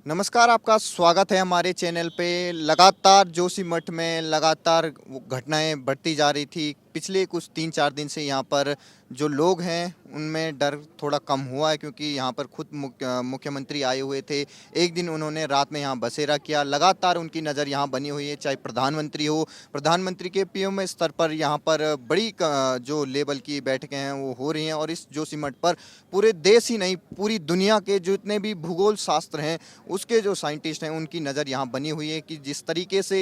नमस्कार, आपका स्वागत है हमारे चैनल पे। लगातार जोशीमठ में लगातार वो घटनाएं बढ़ती जा रही थी। पिछले कुछ 3-4 दिन से यहाँ पर जो लोग हैं उनमें डर थोड़ा कम हुआ है, क्योंकि यहाँ पर खुद मुख्यमंत्री आए हुए थे। एक दिन उन्होंने रात में यहाँ बसेरा किया। लगातार उनकी नज़र यहाँ बनी हुई है, चाहे प्रधानमंत्री हो, प्रधानमंत्री के पीएम स्तर पर यहाँ पर बड़ी जो लेवल की बैठकें हैं वो हो रही हैं। और इस जोशीमठ पर पूरे देश ही नहीं, पूरी दुनिया के जितने भी भूगोल शास्त्र हैं उसके जो साइंटिस्ट हैं उनकी नज़र यहाँ बनी हुई है कि जिस तरीके से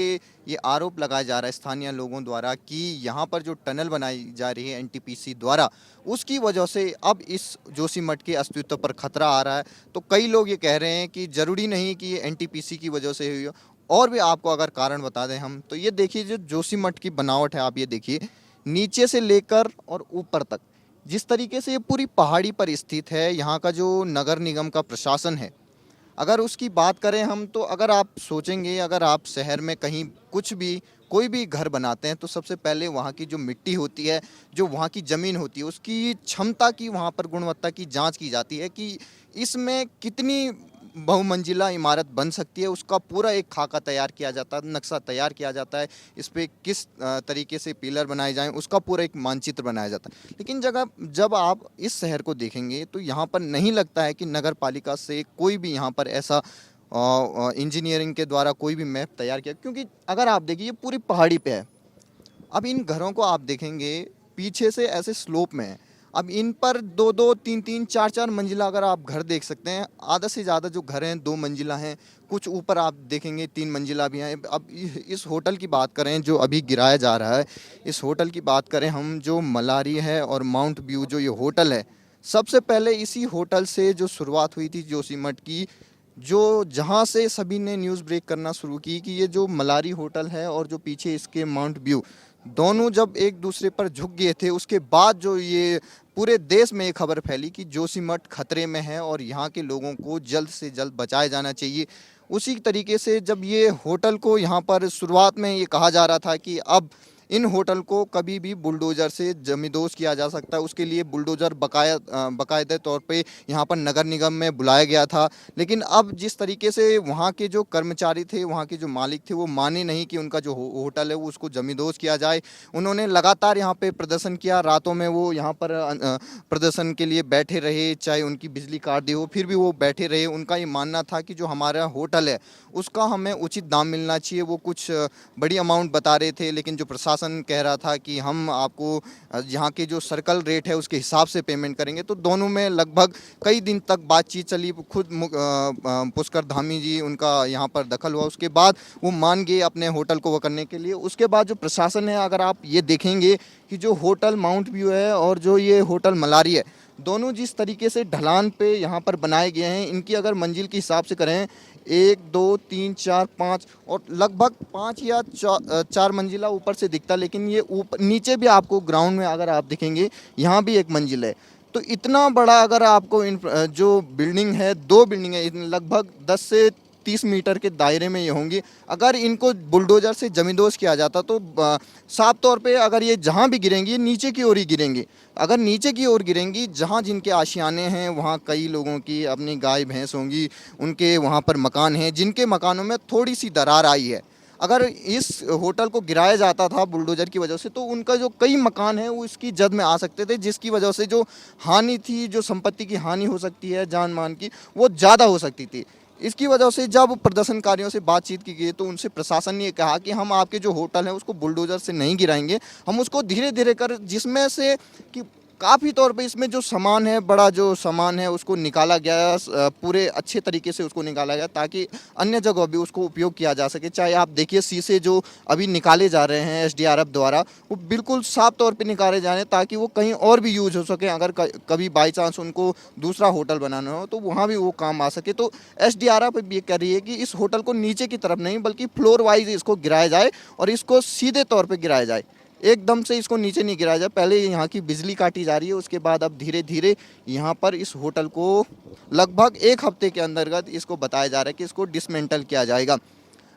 ये आरोप लगाया जा रहा है स्थानीय लोगों द्वारा कि यहाँ पर जो टनल बनाई जा रही है एनटीपीसी द्वारा, उसकी वजह से अब इस जोशीमठ के अस्तित्व पर खतरा आ रहा है। तो कई लोग ये कह रहे हैं कि ज़रूरी नहीं कि ये एनटीपीसी की वजह से हुई हो, और भी आपको अगर कारण बता दें हम, तो ये देखिए जो जोशीमठ की बनावट है, आप ये देखिए नीचे से लेकर और ऊपर तक जिस तरीके से ये पूरी पहाड़ी पर स्थित है। यहाँ का जो नगर निगम का प्रशासन है, अगर उसकी बात करें हम, तो अगर आप सोचेंगे, अगर आप शहर में कहीं कुछ भी कोई भी घर बनाते हैं तो सबसे पहले वहाँ की जो मिट्टी होती है, जो वहाँ की ज़मीन होती है, उसकी क्षमता की, वहाँ पर गुणवत्ता की जांच की जाती है कि इसमें कितनी बहुमंजिला इमारत बन सकती है। उसका पूरा एक खाका तैयार किया जाता है, नक्शा तैयार किया जाता है, इस पे किस तरीके से पिलर बनाए जाएं, उसका पूरा एक मानचित्र बनाया जाता है। लेकिन जब आप इस शहर को देखेंगे तो यहाँ पर नहीं लगता है कि नगर पालिका से कोई भी यहाँ पर ऐसा इंजीनियरिंग के द्वारा कोई भी मैप तैयार किया, क्योंकि अगर आप देखिए ये पूरी पहाड़ी पे है। अब इन घरों को आप देखेंगे पीछे से ऐसे स्लोप में है। अब इन पर दो दो तीन तीन चार चार मंजिला अगर आप घर देख सकते हैं, आधा से ज़्यादा जो घर हैं 2 मंजिला हैं, कुछ ऊपर आप देखेंगे 3 मंजिला भी हैं। अब इस होटल की बात करें जो अभी गिराया जा रहा है, इस होटल की बात करें हम, जो मलारी है और माउंट व्यू जो ये होटल है, सबसे पहले इसी होटल से जो शुरुआत हुई थी जोशीमठ की, जो जहाँ से सभी ने न्यूज़ ब्रेक करना शुरू की कि ये जो मलारी होटल है और जो पीछे इसके माउंट व्यू, दोनों जब एक दूसरे पर झुक गए थे, उसके बाद जो ये पूरे देश में ये खबर फैली कि जोशीमठ खतरे में है और यहाँ के लोगों को जल्द से जल्द बचाया जाना चाहिए। उसी तरीके से जब ये होटल को यहाँ पर शुरुआत में ये कहा जा रहा था कि अब इन होटल को कभी भी बुलडोज़र से जमींदोज़ किया जा सकता है, उसके लिए बुलडोज़र बाकायदे तौर पे यहाँ पर नगर निगम में बुलाया गया था। लेकिन अब जिस तरीके से वहाँ के जो कर्मचारी थे, वहाँ के जो मालिक थे, वो माने नहीं कि उनका जो होटल है वो उसको जमींदोज़ किया जाए। उन्होंने लगातार यहाँ पे प्रदर्शन किया, रातों में वो यहाँ पर प्रदर्शन के लिए बैठे रहे, चाहे उनकी बिजली काट दी हो फिर भी वो बैठे रहे। उनका ये मानना था कि जो हमारा होटल है उसका हमें उचित दाम मिलना चाहिए। वो कुछ बड़ी अमाउंट बता रहे थे, लेकिन जो प्रशासन कह रहा था कि हम आपको यहाँ के जो सर्कल रेट है उसके हिसाब से पेमेंट करेंगे। तो दोनों में लगभग कई दिन तक बातचीत चली। खुद पुष्कर धामी जी, उनका यहाँ पर दखल हुआ, उसके बाद वो मान गए अपने होटल को वो करने के लिए। उसके बाद जो प्रशासन है, अगर आप ये देखेंगे कि जो होटल माउंट व्यू है और जो ये होटल मलारी है, दोनों जिस तरीके से ढलान पे यहाँ पर बनाए गए हैं, इनकी अगर मंजिल के हिसाब से करें 1 2 3 4 5 और लगभग 5 या 4 मंजिला ऊपर से दिखता, लेकिन ये ऊपर नीचे भी आपको ग्राउंड में अगर आप देखेंगे यहाँ भी एक मंजिल है। तो इतना बड़ा अगर आपको जो बिल्डिंग है, 2 बिल्डिंग है, लगभग 10 से 30 मीटर के दायरे में ये होंगी। अगर इनको बुलडोज़र से जमींदोज़ किया जाता तो साफ तौर पे अगर ये जहाँ भी गिरेंगी ये नीचे की ओर ही गिरेंगी। अगर नीचे की ओर गिरेंगी, जहाँ जिनके आशियाने हैं वहाँ कई लोगों की अपनी गाय भैंस होंगी, उनके वहाँ पर मकान हैं जिनके मकानों में थोड़ी सी दरार आई है। अगर इस होटल को गिराया जाता था बुलडोज़र की वजह से, तो उनका जो कई मकान हैं वो इसकी जद में आ सकते थे, जिसकी वजह से जो हानि थी, जो संपत्ति की हानि हो सकती है, जान मान की, वो ज़्यादा हो सकती थी। इसकी वजह से जब प्रदर्शनकारियों से बातचीत की गई तो उनसे प्रशासन ने कहा कि हम आपके जो होटल है उसको बुलडोज़र से नहीं गिराएंगे, हम उसको धीरे धीरे कर, जिसमें से कि काफ़ी तौर पे इसमें जो सामान है, बड़ा जो सामान है उसको निकाला गया, पूरे अच्छे तरीके से उसको निकाला गया ताकि अन्य जगह भी उसको उपयोग किया जा सके। चाहे आप देखिए शीशे जो अभी निकाले जा रहे हैं एसडीआरएफ द्वारा, वो बिल्कुल साफ तौर पे निकाले जा रहे हैं ताकि वो कहीं और भी यूज हो सके। अगर कभी बाई चांस उनको दूसरा होटल बनाना हो तो वहाँ भी वो काम आ सके। तो एसडीआरएफ ये कह रही है कि इस होटल को नीचे की तरफ नहीं बल्कि फ्लोर वाइज इसको गिराया जाए और इसको सीधे तौर पर गिराया जाए, एकदम से इसको नीचे नहीं गिराया जाए। पहले यहाँ की बिजली काटी जा रही है, उसके बाद अब धीरे धीरे यहाँ पर इस होटल को लगभग 1 हफ्ते के अंतर्गत इसको बताया जा रहा है कि इसको डिसमेंटल किया जाएगा।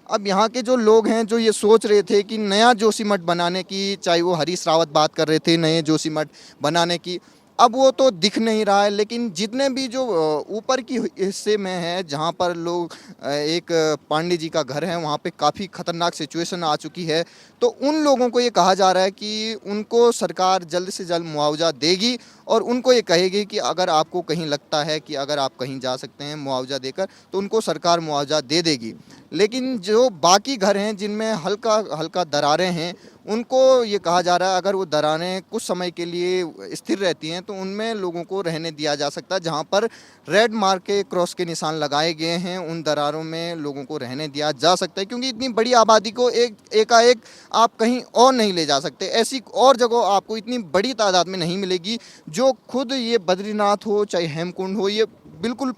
अब यहाँ के जो लोग हैं जो ये सोच रहे थे कि नया जोशीमठ बनाने की, चाहे वो हरीश रावत बात कर रहे थे नए जोशीमठ बनाने की, अब वो तो दिख नहीं रहा है, लेकिन जितने भी जो ऊपर की हिस्से में है जहाँ पर लोग एक पांडे जी का घर है, वहाँ पे काफ़ी खतरनाक सिचुएशन आ चुकी है। तो उन लोगों को ये कहा जा रहा है कि उनको सरकार जल्द से जल्द मुआवजा देगी और उनको ये कहेगी कि अगर आपको कहीं लगता है कि अगर आप कहीं जा सकते हैं मुआवजा देकर, तो उनको सरकार मुआवजा दे देगी। लेकिन जो बाकी घर हैं जिनमें हल्का हल्का दरारें हैं, उनको ये कहा जा रहा है अगर वो दरारें कुछ समय के लिए स्थिर रहती हैं तो उनमें लोगों को रहने दिया जा सकता है। जहाँ पर रेड मार्क के क्रॉस के निशान लगाए गए हैं, उन दरारों में लोगों को रहने दिया जा सकता है, क्योंकि इतनी बड़ी आबादी को एकाएक आप कहीं और नहीं ले जा सकते। ऐसी और जगह आपको इतनी बड़ी तादाद में नहीं मिलेगी जो खुद ये बद्रीनाथ हो चाहे हेमकुंड हो, ये बिल्कुल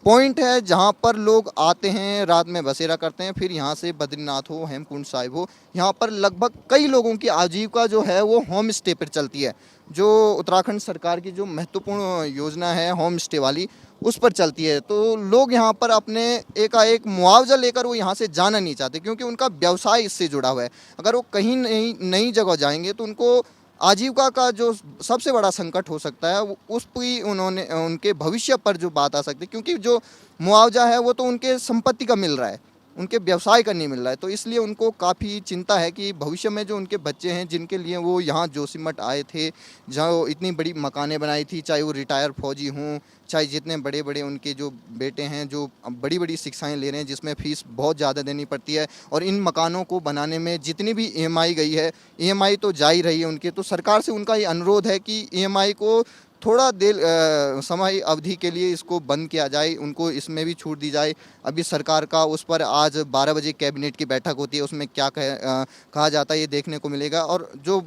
पॉइंट है जहाँ पर लोग आते हैं, रात में बसेरा करते हैं, फिर यहाँ से बद्रीनाथ हो हेमकुंड साहिब हो, यहाँ पर लगभग कई लोगों की आजीविका जो है वो होम स्टे पर चलती है। जो उत्तराखंड सरकार की जो महत्वपूर्ण योजना है होम स्टे वाली, उस पर चलती है। तो लोग यहाँ पर अपने एकाएक मुआवजा लेकर वो यहाँ से जाना नहीं चाहते, क्योंकि उनका व्यवसाय इससे जुड़ा हुआ है। अगर वो कहीं नई जगह जाएंगे तो उनको आजीविका का जो सबसे बड़ा संकट हो सकता है, उस पर उन्होंने उनके भविष्य पर जो बात आ सकती है, क्योंकि जो मुआवजा है वो तो उनके संपत्ति का मिल रहा है, उनके व्यवसाय का नहीं मिल रहा है। तो इसलिए उनको काफ़ी चिंता है कि भविष्य में जो उनके बच्चे हैं जिनके लिए वो यहाँ जोशीमठ आए थे, जहाँ इतनी बड़ी मकानें बनाई थी, चाहे वो रिटायर फौजी हों, चाहे जितने बड़े बड़े उनके जो बेटे हैं जो बड़ी बड़ी शिक्षाएं ले रहे हैं जिसमें फ़ीस बहुत ज़्यादा देनी पड़ती है, और इन मकानों को बनाने में जितनी भी ईएमआई गई है, ईएमआई तो जा ही रही है उनकी। तो सरकार से उनका ये अनुरोध है कि ईएमआई को थोड़ा देर समय अवधि के लिए इसको बंद किया जाए, उनको इसमें भी छूट दी जाए। अभी सरकार का उस पर आज 12 बजे कैबिनेट की बैठक होती है, उसमें क्या कहा जाता है ये देखने को मिलेगा। और जो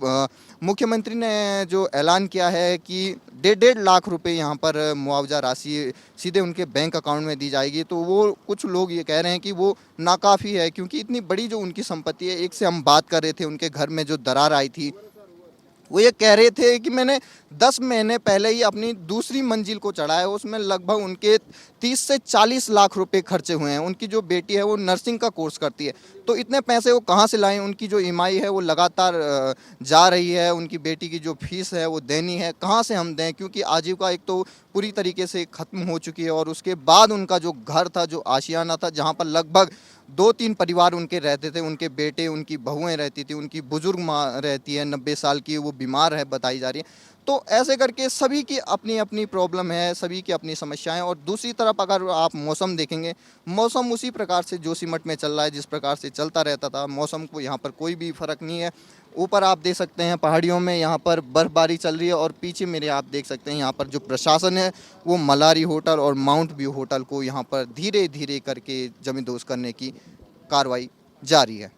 मुख्यमंत्री ने जो ऐलान किया है कि 1.5 लाख रुपए यहाँ पर मुआवजा राशि सीधे उनके बैंक अकाउंट में दी जाएगी, तो वो कुछ लोग ये कह रहे हैं कि वो नाकाफ़ी है, क्योंकि इतनी बड़ी जो उनकी संपत्ति है। एक से हम बात कर रहे थे, उनके घर में जो दरार आई थी, वो ये कह रहे थे कि मैंने 10 महीने पहले ही अपनी दूसरी मंजिल को चढ़ा है, उसमें लगभग उनके 30 से 40 लाख रुपए खर्चे हुए हैं। उनकी जो बेटी है वो नर्सिंग का कोर्स करती है, तो इतने पैसे वो कहाँ से लाएं? उनकी जो ईएमआई है वो लगातार जा रही है, उनकी बेटी की जो फीस है वो देनी है, कहाँ से हम दें? क्योंकि आजीविका एक तो पूरी तरीके से ख़त्म हो चुकी है, और उसके बाद उनका जो घर था, जो आशियाना था, जहाँ पर लगभग 2-3 परिवार उनके रहते थे, उनके बेटे, उनकी बहुएं रहती थी, उनकी बुजुर्ग माँ रहती है 90 साल की, वो बीमार है बताई जा रही है। तो ऐसे करके सभी की अपनी अपनी प्रॉब्लम है, सभी की अपनी समस्याएं। और दूसरी तरफ अगर आप मौसम देखेंगे, मौसम उसी प्रकार से जोशीमठ में चल रहा है जिस प्रकार से चलता रहता था। मौसम को यहाँ पर कोई भी फ़र्क नहीं है। ऊपर आप देख सकते हैं पहाड़ियों में यहाँ पर बर्फबारी चल रही है, और पीछे मेरे आप देख सकते हैं यहाँ पर जो प्रशासन है वो मलारी होटल और माउंट व्यू होटल को यहाँ पर धीरे धीरे करके जमींदोज करने की कार्रवाई जारी है।